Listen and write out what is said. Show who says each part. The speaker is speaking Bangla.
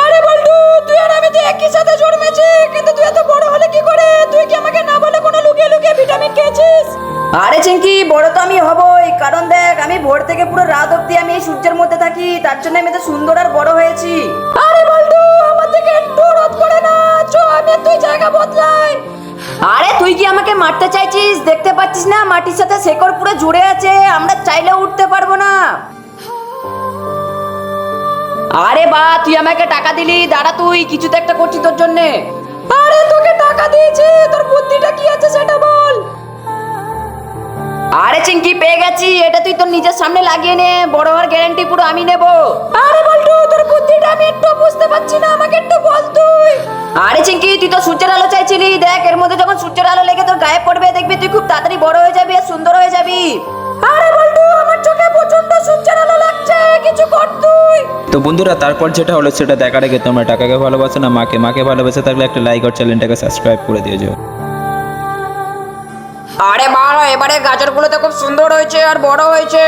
Speaker 1: আরে বল্টু, তুই আর আমি তো একই সাথে জন্মেছি, কিন্তু তুই এত বড় হলে কি করে? তুই কি আমাকে না বলে কোনো লুকিয়ে লুকিয়ে ভিটামিন খেয়েছিস?
Speaker 2: আরে চিঙ্কি, বড় তো আমি হবই, কারণ দেখ আমি ভোর থেকে পুরো রাত অব্দি আমি এই সূর্যের মধ্যে থাকি, তার জন্য আমি তো সুন্দর আর বড় হয়েছি।
Speaker 1: আরে বল্টু, আমার থেকে একটু রোধ করে না, চো আমি আর তুই জায়গা বদলাই।
Speaker 2: আরে তুই কি আমাকে মারতে চাইছিস? দেখতে পাচ্ছিস না মাটির সাথে শেকড় পুরো জুড়ে আছে, আমরা চাইলেও উঠতে পারবো না। আরে বা, তুই আমাকে টাকা দিলি, দাঁড়া তুই কিছু তো একটা করছি তোর জন্যে।
Speaker 1: আরে তোকে টাকা দিয়েছি, তোর বুদ্ধিটা কি আছে সেটা বল।
Speaker 2: আরে চিঙ্কি, পেয়ে গেছি, এটা তুই তোর নিজের সামনে লাগিয়ে নে, বড় হওয়ার গ্যারান্টি পুরো আমি নেব।
Speaker 1: আরে বল্টু, তোর বুদ্ধিটা আমি একটু বুঝতে পারছি না, আমাকে একটু বল তুই।
Speaker 2: আরে চিঙ্কি, তুই তো সূর্যের আলো চাইছিলি, দেখ এর মধ্যে যখন সূর্যের আলো লেগে তোর গায়ে পড়বে, দেখবি তুই খুব তাড়াতাড়ি বড় হয়ে যাবি আর সুন্দর হয়ে যাবি।
Speaker 1: আরে বল্টু, আমার চোখে প্রচন্ড সূর্যের আলো লাগছে, কিছু কর তুই।
Speaker 3: তো বন্ধুরা, তারপর যেটা হলো সেটা দেখার আগে তোমরা টাকাকে ভালোবাসো না মাকে, মাকে ভালোবাসে থাকলে একটা লাইক আর চ্যানেলটাকে সাবস্ক্রাইব করে দিয়েছো।
Speaker 2: আরে বাড়া, এবারে গাজরগুলো তো খুব সুন্দর হয়েছে আর বড় হয়েছে।